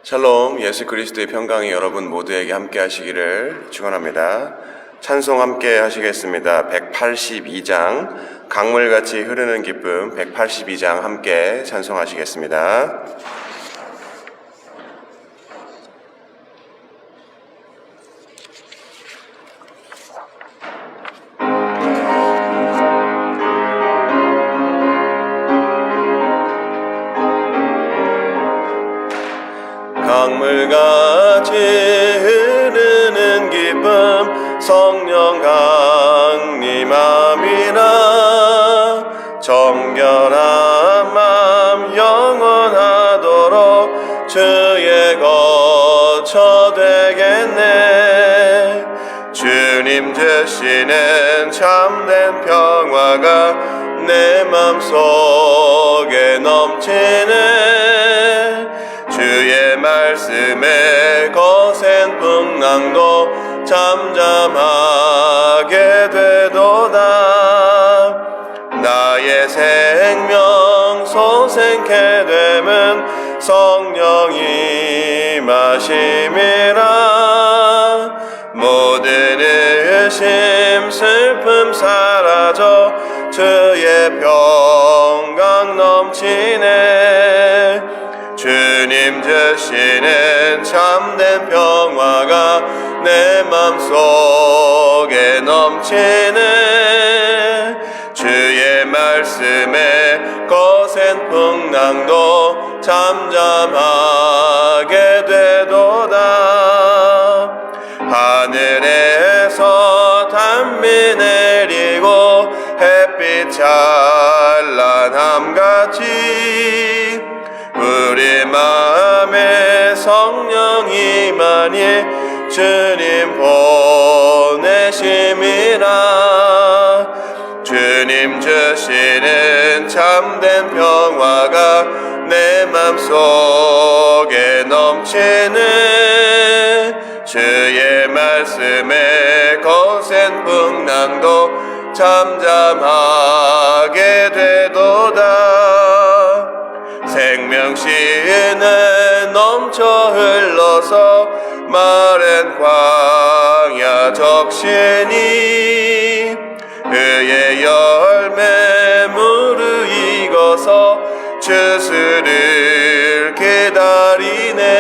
샬롬, 예수 그리스도의 평강이 여러분 모두에게 함께 하시기를 축원합니다. 찬송 함께 하시겠습니다. 182장 강물같이 흐르는 기쁨 182장 함께 찬송하시겠습니다. 강물같이 흐르는 기쁨 성령 강림함이라. 정결한 맘 영원하도록 주의 거처 되겠네. 주님 주시는 참된 평화가 내 맘속에 넘치네. 주의 말씀에 거센 풍랑도 잠잠하게 되도다. 나의 생명 소생케 됨은 성령이 마심이라. 모든 의심 슬픔 사라져 주의 평강 넘치네. 주님 주시는 참된 평화가 내 맘속에 넘치네. 주의 말씀에 거센 풍랑도 잠잠하게 되도다. 하늘에서 단비 내리고 햇빛 찬란함같이 우리 마음에 성령이 많이 주님 보내심이라. 주님 주시는 참된 평화가 내 맘속에 넘치네. 넘치네. 주의 말씀에 거센 풍랑도 잠잠하게 되도다. 생명시는 넘쳐 흘러서 마른 광야 적시니 그의 열매 무르익어서 주스를 기다리네.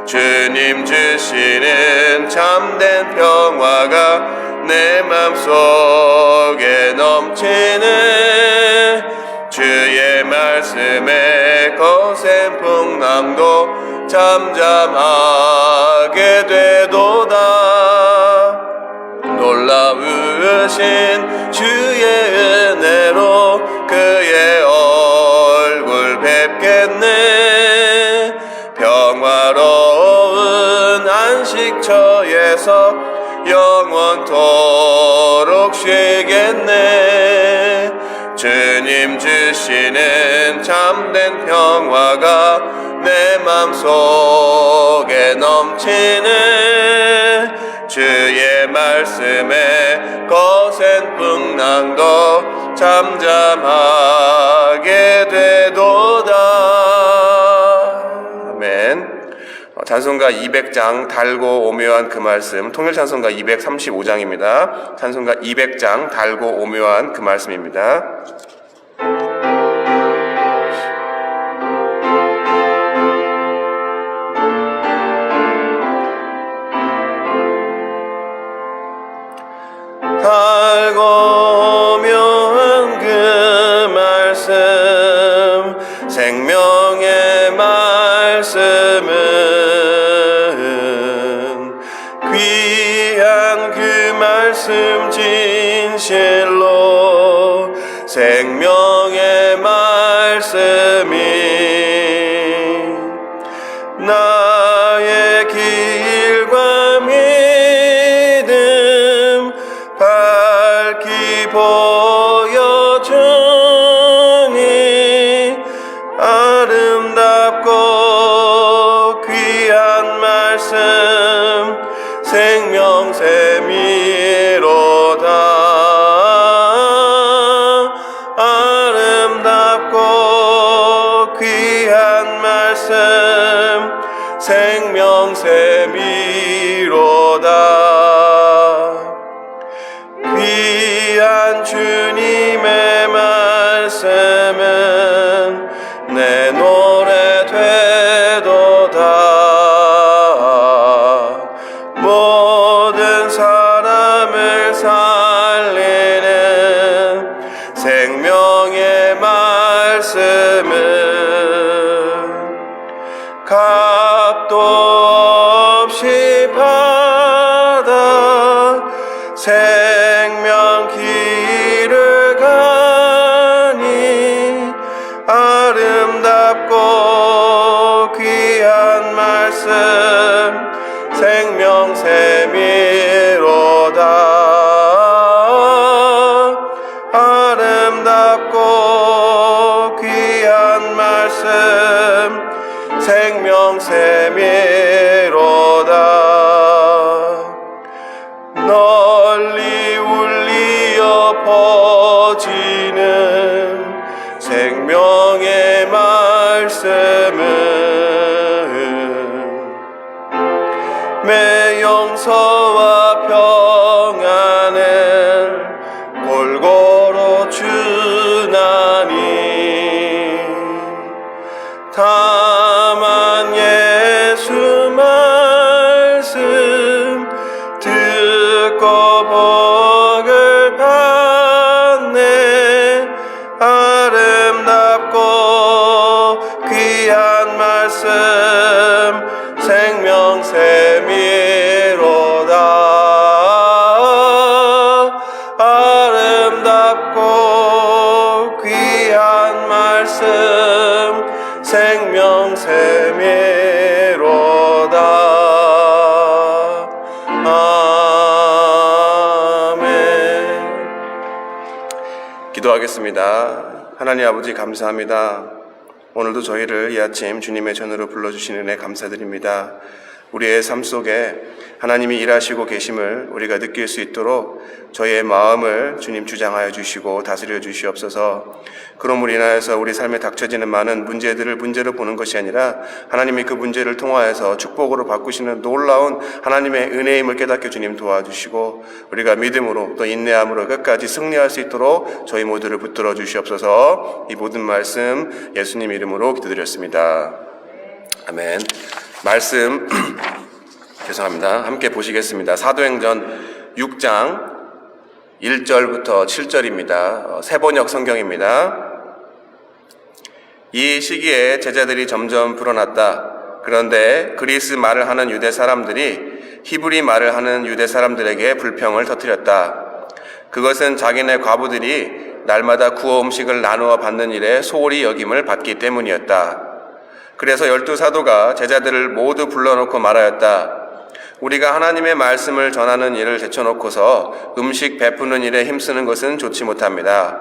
주님 주시는 참된 평화가 내 맘속에 넘치네. 주의 말씀에 거센 풍랑도 잠잠하게 되도다. 놀라우신 주의 은혜로 그의 얼굴 뵙겠네. 평화로운 안식처에서 영원토록 쉬겠네. 주님 주시는 참된 평화가 내 맘속에 넘치네. 주의 말씀에 거센 풍랑도 잠잠하게 되도다. 아멘. 찬송가 200장 달고 오묘한 그 말씀, 통일찬송가 235장입니다. 찬송가 200장 달고 오묘한 그 말씀입니다. 달고 오묘한 그 말씀, 생명의 말씀은 귀한 그 말씀 진실로 생명의 말씀이 나의 길과 믿음 밝히 보여주니 아름답고 귀한 말씀 생명샘이로다. 아름답고 귀한 말씀 생명샘이로다. 귀한 주님의 말씀은 내 노래 되도다. 모든 사람을 살리는 생명의 말씀은 값도 없이 받아 생명 길을 가니 아름답고 귀한 말씀 생명샘이로다. 아름답고 귀한 말씀 생명샘이로다. 널리 울리어 퍼지는 생명의 말씀은 매 용서와 평안을 골고루 주나니 다만 예수 말씀 듣고 복을 받네. 아름답고 귀한 말씀 생명샘이로다. 아름답고 귀한 말씀 생명샘이로다. 아멘. 기도하겠습니다. 하나님 아버지 감사합니다. 오늘도 저희를 이 아침 주님의 전으로 불러주시는 은혜 감사드립니다. 우리의 삶 속에 하나님이 일하시고 계심을 우리가 느낄 수 있도록 저희의 마음을 주님 주장하여 주시고 다스려 주시옵소서. 그럼으로 인하여서 우리 삶에 닥쳐지는 많은 문제들을 문제로 보는 것이 아니라 하나님이 그 문제를 통하여서 축복으로 바꾸시는 놀라운 하나님의 은혜임을 깨닫게 주님 도와주시고 우리가 믿음으로 또 인내함으로 끝까지 승리할 수 있도록 저희 모두를 붙들어 주시옵소서. 이 모든 말씀 예수님 이름으로 기도드렸습니다. 아멘. 말씀 죄송합니다. 함께 보시겠습니다. 사도행전 6장 1절부터 7절입니다. 새번역 성경입니다. 이 시기에 제자들이 점점 불어났다. 그런데 그리스 말을 하는 유대 사람들이 히브리 말을 하는 유대 사람들에게 불평을 터뜨렸다. 그것은 자기네 과부들이 날마다 구워 음식을 나누어 받는 일에 소홀히 여김을 받기 때문이었다. 그래서 12사도가 제자들을 모두 불러놓고 말하였다. 우리가 하나님의 말씀을 전하는 일을 제쳐놓고서 음식 베푸는 일에 힘쓰는 것은 좋지 못합니다.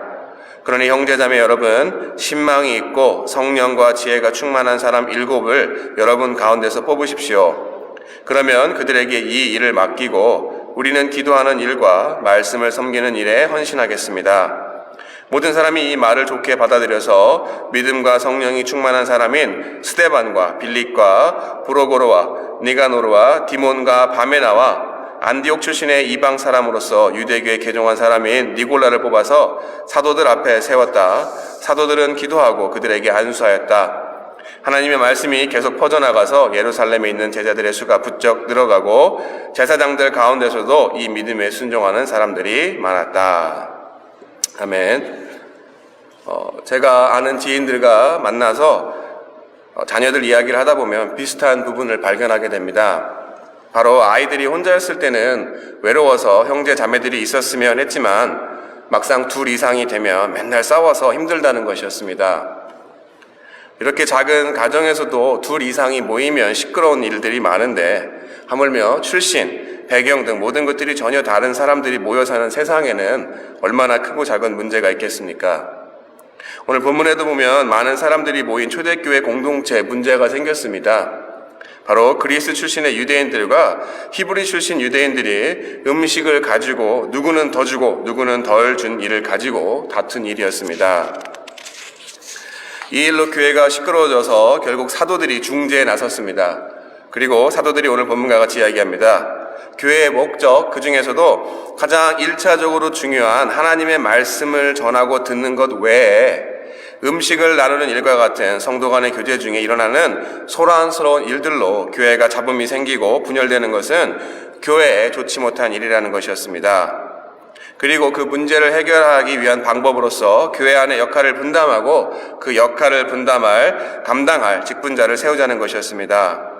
그러니 형제자매 여러분, 신망이 있고 성령과 지혜가 충만한 사람 7을 여러분 가운데서 뽑으십시오. 그러면 그들에게 이 일을 맡기고 우리는 기도하는 일과 말씀을 섬기는 일에 헌신하겠습니다. 모든 사람이 이 말을 좋게 받아들여서 믿음과 성령이 충만한 사람인 스데반과 빌립과 브로고로와 니가노르와 디몬과 바메나와 안디옥 출신의 이방 사람으로서 유대교에 개종한 사람인 니골라를 뽑아서 사도들 앞에 세웠다. 사도들은 기도하고 그들에게 안수하였다. 하나님의 말씀이 계속 퍼져나가서 예루살렘에 있는 제자들의 수가 부쩍 늘어가고 제사장들 가운데서도 이 믿음에 순종하는 사람들이 많았다. 아멘. 제가 아는 지인들과 만나서 자녀들 이야기를 하다 보면 비슷한 부분을 발견하게 됩니다. 바로 아이들이 혼자였을 때는 외로워서 형제 자매들이 있었으면 했지만 막상 둘 이상이 되면 맨날 싸워서 힘들다는 것이었습니다. 이렇게 작은 가정에서도 둘 이상이 모이면 시끄러운 일들이 많은데 하물며 출신, 배경 등 모든 것들이 전혀 다른 사람들이 모여 사는 세상에는 얼마나 크고 작은 문제가 있겠습니까? 오늘 본문에도 보면 많은 사람들이 모인 초대교회 공동체에 문제가 생겼습니다. 바로 그리스 출신의 유대인들과 히브리 출신 유대인들이 음식을 가지고 누구는 더 주고 누구는 덜 준 일을 가지고 다툰 일이었습니다. 이 일로 교회가 시끄러워져서 결국 사도들이 중재에 나섰습니다. 그리고 사도들이 오늘 본문과 같이 이야기합니다. 교회의 목적, 그 중에서도 가장 1차적으로 중요한 하나님의 말씀을 전하고 듣는 것 외에 음식을 나누는 일과 같은 성도 간의 교제 중에 일어나는 소란스러운 일들로 교회가 잡음이 생기고 분열되는 것은 교회에 좋지 못한 일이라는 것이었습니다. 그리고 그 문제를 해결하기 위한 방법으로서 교회 안에 역할을 분담하고 그 역할을 감당할 직분자를 세우자는 것이었습니다.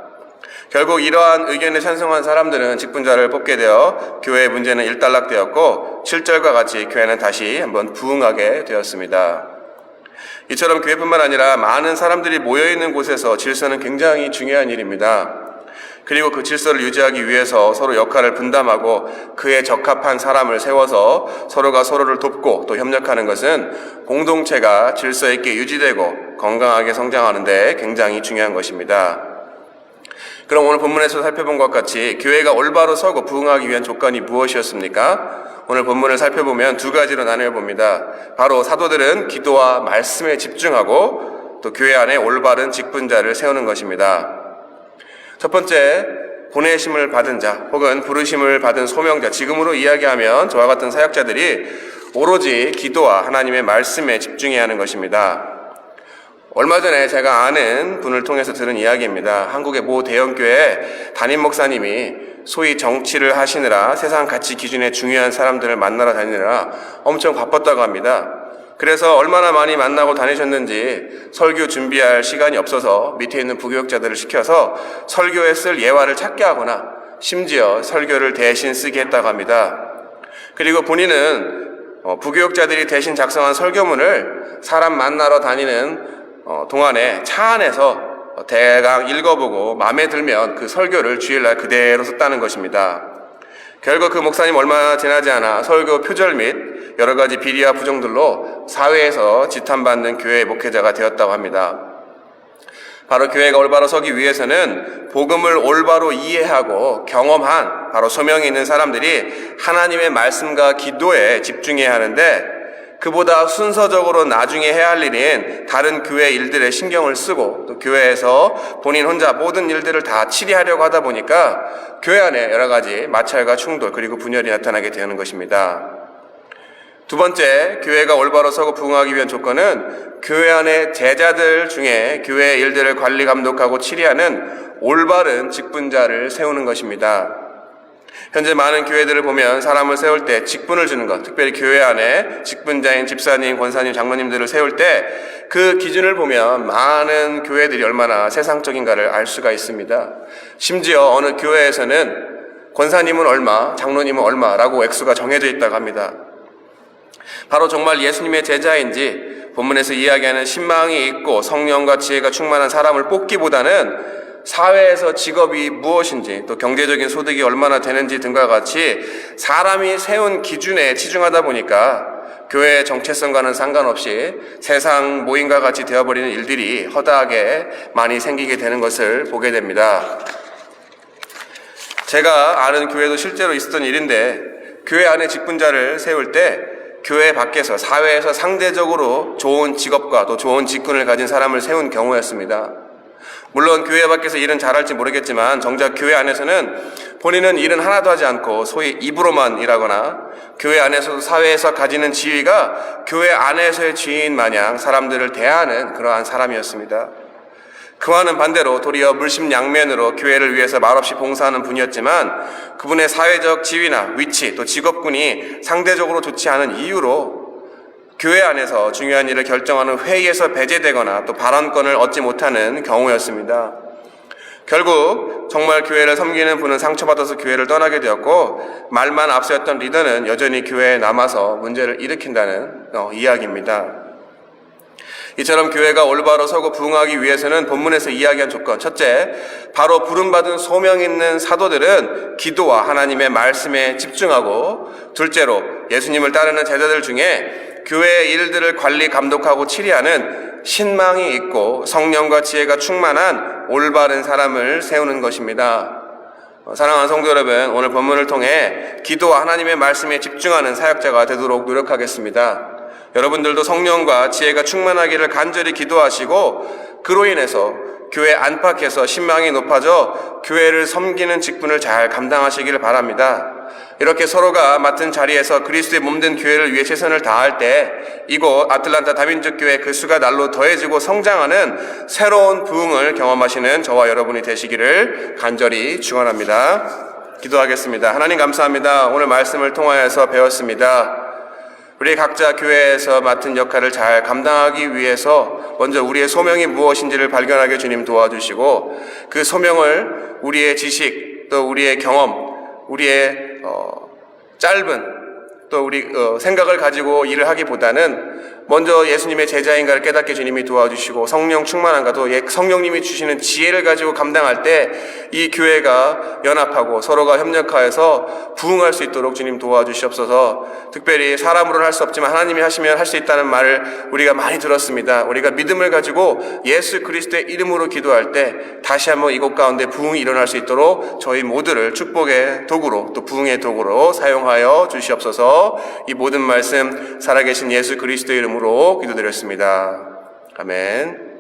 결국 이러한 의견에 찬성한 사람들은 직분자를 뽑게 되어 교회의 문제는 일단락되었고 7절과 같이 교회는 다시 한번 부흥하게 되었습니다. 이처럼 교회뿐만 아니라 많은 사람들이 모여있는 곳에서 질서는 굉장히 중요한 일입니다. 그리고 그 질서를 유지하기 위해서 서로 역할을 분담하고 그에 적합한 사람을 세워서 서로가 서로를 돕고 또 협력하는 것은 공동체가 질서 있게 유지되고 건강하게 성장하는 데 굉장히 중요한 것입니다. 그럼 오늘 본문에서 살펴본 것 같이 교회가 올바로 서고 부흥하기 위한 조건이 무엇이었습니까? 오늘 본문을 살펴보면 두 가지로 나누어 봅니다. 바로 사도들은 기도와 말씀에 집중하고 또 교회 안에 올바른 직분자를 세우는 것입니다. 첫 번째, 보내심을 받은 자 혹은 부르심을 받은 소명자, 지금으로 이야기하면 저와 같은 사역자들이 오로지 기도와 하나님의 말씀에 집중해야 하는 것입니다. 얼마 전에 제가 아는 분을 통해서 들은 이야기입니다. 한국의 모 대형교회 담임 목사님이 소위 정치를 하시느라 세상 가치 기준에 중요한 사람들을 만나러 다니느라 엄청 바빴다고 합니다. 그래서 얼마나 많이 만나고 다니셨는지 설교 준비할 시간이 없어서 밑에 있는 부교육자들을 시켜서 설교에 쓸 예화를 찾게 하거나 심지어 설교를 대신 쓰게 했다고 합니다. 그리고 본인은 부교육자들이 대신 작성한 설교문을 사람 만나러 다니는 동안에 차 안에서 대강 읽어보고 마음에 들면 그 설교를 주일날 그대로 썼다는 것입니다. 결국 그 목사님 얼마 지나지 않아 설교 표절 및 여러 가지 비리와 부정들로 사회에서 지탄받는 교회의 목회자가 되었다고 합니다. 바로 교회가 올바로 서기 위해서는 복음을 올바로 이해하고 경험한 바로 소명이 있는 사람들이 하나님의 말씀과 기도에 집중해야 하는데, 그보다 순서적으로 나중에 해야 할 일인 다른 교회 일들에 신경을 쓰고 또 교회에서 본인 혼자 모든 일들을 다 치리하려고 하다 보니까 교회 안에 여러 가지 마찰과 충돌 그리고 분열이 나타나게 되는 것입니다. 두 번째, 교회가 올바로 서고 부흥하기 위한 조건은 교회 안에 제자들 중에 교회의 일들을 관리 감독하고 치리하는 올바른 직분자를 세우는 것입니다. 현재 많은 교회들을 보면 사람을 세울 때 직분을 주는 것, 특별히 교회 안에 직분자인 집사님, 권사님, 장로님들을 세울 때 그 기준을 보면 많은 교회들이 얼마나 세상적인가를 알 수가 있습니다. 심지어 어느 교회에서는 권사님은 얼마, 장로님은 얼마라고 액수가 정해져 있다고 합니다. 바로 정말 예수님의 제자인지 본문에서 이야기하는 신망이 있고 성령과 지혜가 충만한 사람을 뽑기보다는 사회에서 직업이 무엇인지 또 경제적인 소득이 얼마나 되는지 등과 같이 사람이 세운 기준에 치중하다 보니까 교회의 정체성과는 상관없이 세상 모임과 같이 되어버리는 일들이 허다하게 많이 생기게 되는 것을 보게 됩니다. 제가 아는 교회도 실제로 있었던 일인데, 교회 안에 직분자를 세울 때 교회 밖에서 사회에서 상대적으로 좋은 직업과 또 좋은 직분을 가진 사람을 세운 경우였습니다. 물론 교회 밖에서 일은 잘할지 모르겠지만 정작 교회 안에서는 본인은 일은 하나도 하지 않고 소위 입으로만 일하거나 교회 안에서도 사회에서 가지는 지위가 교회 안에서의 지위인 마냥 사람들을 대하는 그러한 사람이었습니다. 그와는 반대로 도리어 물심양면으로 교회를 위해서 말없이 봉사하는 분이었지만 그분의 사회적 지위나 위치 또 직업군이 상대적으로 좋지 않은 이유로 교회 안에서 중요한 일을 결정하는 회의에서 배제되거나 또 발언권을 얻지 못하는 경우였습니다. 결국 정말 교회를 섬기는 분은 상처받아서 교회를 떠나게 되었고, 말만 앞서였던 리더는 여전히 교회에 남아서 문제를 일으킨다는 이야기입니다. 이처럼 교회가 올바로 서고 부흥하기 위해서는 본문에서 이야기한 조건, 첫째, 바로 부름받은 소명 있는 사도들은 기도와 하나님의 말씀에 집중하고, 둘째로 예수님을 따르는 제자들 중에 교회의 일들을 관리 감독하고 치리하는 신망이 있고 성령과 지혜가 충만한 올바른 사람을 세우는 것입니다. 사랑하는 성도 여러분, 오늘 본문을 통해 기도와 하나님의 말씀에 집중하는 사역자가 되도록 노력하겠습니다. 여러분들도 성령과 지혜가 충만하기를 간절히 기도하시고 그로 인해서 교회 안팎에서 신망이 높아져 교회를 섬기는 직분을 잘 감당하시기를 바랍니다. 이렇게 서로가 맡은 자리에서 그리스도의 몸된 교회를 위해 최선을 다할 때 이곳 아틀란타 다민족 교회 그 수가 날로 더해지고 성장하는 새로운 부흥을 경험하시는 저와 여러분이 되시기를 간절히 축원합니다. 기도하겠습니다. 하나님 감사합니다. 오늘 말씀을 통하여서 배웠습니다. 우리 각자 교회에서 맡은 역할을 잘 감당하기 위해서 먼저 우리의 소명이 무엇인지를 발견하게 주님 도와주시고 그 소명을 우리의 지식 또 우리의 경험 우리의 짧은 또 우리 생각을 가지고 일을 하기보다는 먼저 예수님의 제자인가를 깨닫게 주님이 도와주시고 성령 충만한가 또 성령님이 주시는 지혜를 가지고 감당할 때 이 교회가 연합하고 서로가 협력하여서 부흥할 수 있도록 주님 도와주시옵소서. 특별히 사람으로는 할 수 없지만 하나님이 하시면 할 수 있다는 말을 우리가 많이 들었습니다. 우리가 믿음을 가지고 예수 그리스도의 이름으로 기도할 때 다시 한번 이곳 가운데 부흥이 일어날 수 있도록 저희 모두를 축복의 도구로 또 부흥의 도구로 사용하여 주시옵소서. 이 모든 말씀 살아계신 예수 그리스도의 이름으로 기도드렸습니다. 아멘.